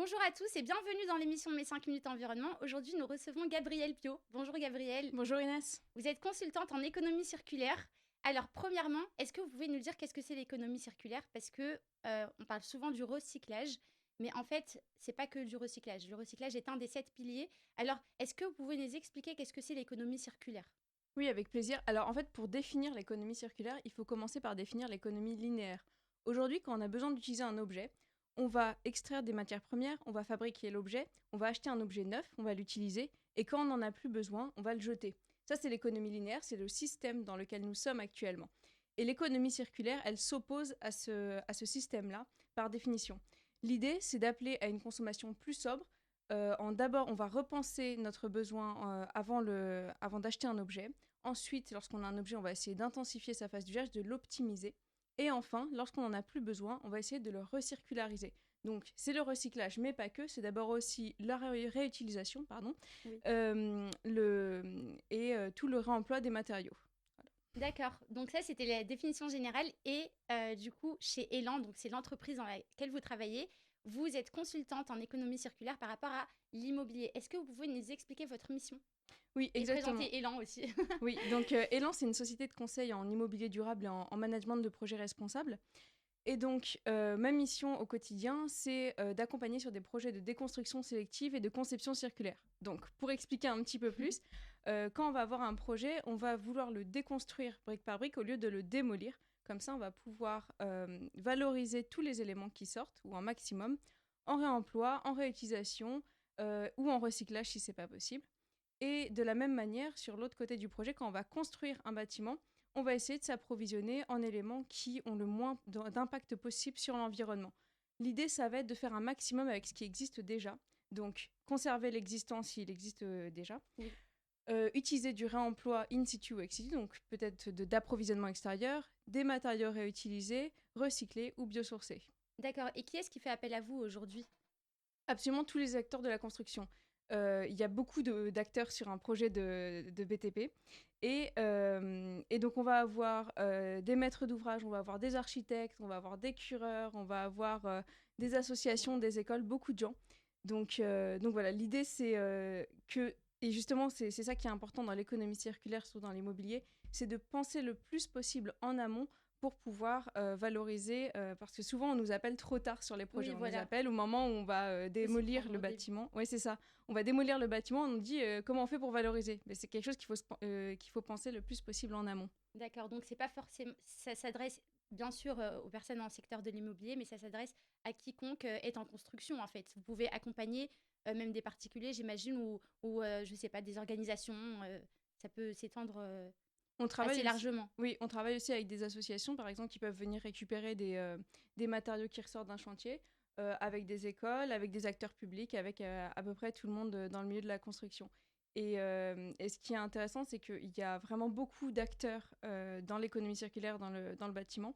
Bonjour à tous et bienvenue dans l'émission Mes 5 minutes environnement. Aujourd'hui, nous recevons Gabrielle Piot. Bonjour Gabrielle. Bonjour Inès. Vous êtes consultante en économie circulaire. Alors, premièrement, est-ce que vous pouvez nous dire qu'est-ce que c'est l'économie circulaire? Parce que on parle souvent du recyclage, mais en fait, c'est pas que du recyclage. Le recyclage est un des 7 piliers. Alors, est-ce que vous pouvez nous expliquer qu'est-ce que c'est l'économie circulaire? Oui, avec plaisir. Alors en fait, pour définir l'économie circulaire, il faut commencer par définir l'économie linéaire. Aujourd'hui, quand on a besoin d'utiliser un objet, on va extraire des matières premières, on va fabriquer l'objet, on va acheter un objet neuf, on va l'utiliser, et quand on n'en a plus besoin, on va le jeter. Ça, c'est l'économie linéaire, c'est le système dans lequel nous sommes actuellement. Et l'économie circulaire, elle s'oppose à ce système-là, par définition. L'idée, c'est d'appeler à une consommation plus sobre. D'abord, on va repenser notre besoin avant d'acheter un objet. Ensuite, lorsqu'on a un objet, on va essayer d'intensifier sa phase d'usage, de l'optimiser. Et enfin, lorsqu'on n'en a plus besoin, on va essayer de le recirculariser. Donc, c'est le recyclage, mais pas que. C'est d'abord aussi la réutilisation, pardon, Oui. tout le réemploi des matériaux. D'accord. Donc ça, c'était la définition générale. Et du coup, chez Elan, donc c'est l'entreprise dans laquelle vous travaillez, vous êtes consultante en économie circulaire par rapport à l'immobilier. Est-ce que vous pouvez nous expliquer votre mission Oui, et exactement. présenter Elan aussi? Oui, donc Elan, c'est une société de conseil en immobilier durable et en management de projets responsables. Et donc, ma mission au quotidien, c'est d'accompagner sur des projets de déconstruction sélective et de conception circulaire. Donc, pour expliquer un petit peu plus, quand on va avoir un projet, on va vouloir le déconstruire brique par brique au lieu de le démolir. Comme ça, on va pouvoir valoriser tous les éléments qui sortent, ou un maximum, en réemploi, en réutilisation ou en recyclage si c'est pas possible. Et de la même manière, sur l'autre côté du projet, quand on va construire un bâtiment, on va essayer de s'approvisionner en éléments qui ont le moins d'impact possible sur l'environnement. L'idée, ça va être de faire un maximum avec ce qui existe déjà. Donc, conserver l'existant s'il existe déjà. Oui. Utiliser du réemploi in situ ou ex situ, donc peut-être d'approvisionnement extérieur, des matériaux réutilisés, recyclés ou biosourcés. D'accord. Et qui est-ce qui fait appel à vous aujourd'hui? Absolument tous les acteurs de la construction. Il y a beaucoup d'acteurs sur un projet de BTP. Et donc, on va avoir des maîtres d'ouvrage, on va avoir des architectes, on va avoir des cureurs, on va avoir des associations, des écoles, beaucoup de gens. Donc voilà, l'idée, c'est que... Et justement, c'est ça qui est important dans l'économie circulaire, surtout dans l'immobilier, c'est de penser le plus possible en amont pour pouvoir valoriser, parce que souvent on nous appelle trop tard sur les projets. Oui, On nous voilà. appelle au moment où on va Faut s'y démolir prendre le au début. bâtiment. Oui, c'est ça. On va démolir le bâtiment, on nous dit comment on fait pour valoriser. Mais c'est quelque chose qu'il faut penser le plus possible en amont. D'accord. Donc c'est pas forcément, ça s'adresse bien sûr aux personnes dans le secteur de l'immobilier, mais ça s'adresse à quiconque est en construction en fait. Vous pouvez accompagner même des particuliers, j'imagine, ou je sais pas, des organisations. Ça peut s'étendre On assez travaille aussi, largement. oui, on travaille aussi avec des associations, par exemple, qui peuvent venir récupérer des matériaux qui ressortent d'un chantier, avec des écoles, avec des acteurs publics, avec à peu près tout le monde dans le milieu de la construction. Et ce qui est intéressant, c'est qu'il y a vraiment beaucoup d'acteurs dans l'économie circulaire, dans le bâtiment.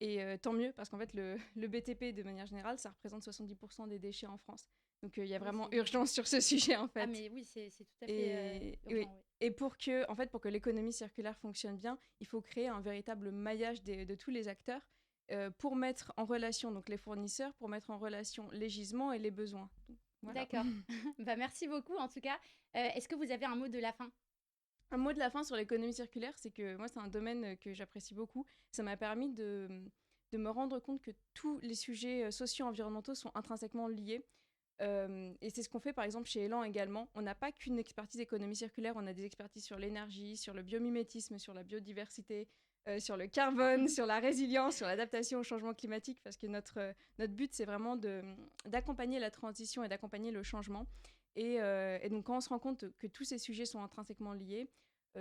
Et tant mieux, parce qu'en fait, le BTP, de manière générale, ça représente 70% des déchets en France. Donc, il y a Oui, vraiment c'est énorme. urgence sur ce sujet, en Ah fait. mais oui, c'est tout à fait Oui. urgent. Oui. Et pour que l'économie circulaire fonctionne bien, il faut créer un véritable maillage de tous les acteurs pour mettre en relation donc les fournisseurs, pour mettre en relation les gisements et les besoins. Donc, voilà. D'accord. Bah, merci beaucoup en tout cas. Est-ce que vous avez un mot de la fin? Un mot de la fin sur l'économie circulaire, c'est que moi, c'est un domaine que j'apprécie beaucoup. Ça m'a permis de me rendre compte que tous les sujets sociaux et environnementaux sont intrinsèquement liés. Et c'est ce qu'on fait par exemple chez Elan également. On n'a pas qu'une expertise économie circulaire, on a des expertises sur l'énergie, sur le biomimétisme, sur la biodiversité, sur le carbone, sur la résilience, sur l'adaptation au changement climatique, parce que notre but, c'est vraiment d'accompagner la transition et d'accompagner le changement. Et donc quand on se rend compte que tous ces sujets sont intrinsèquement liés,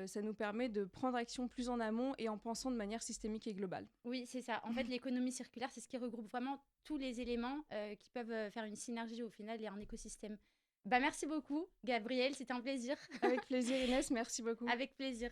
ça nous permet de prendre action plus en amont et en pensant de manière systémique et globale. Oui, c'est ça. En fait, l'économie circulaire, c'est ce qui regroupe vraiment tous les éléments qui peuvent faire une synergie au final et un écosystème. Bah, merci beaucoup, Gabriel, c'était un plaisir. Avec plaisir Inès, merci beaucoup. Avec plaisir.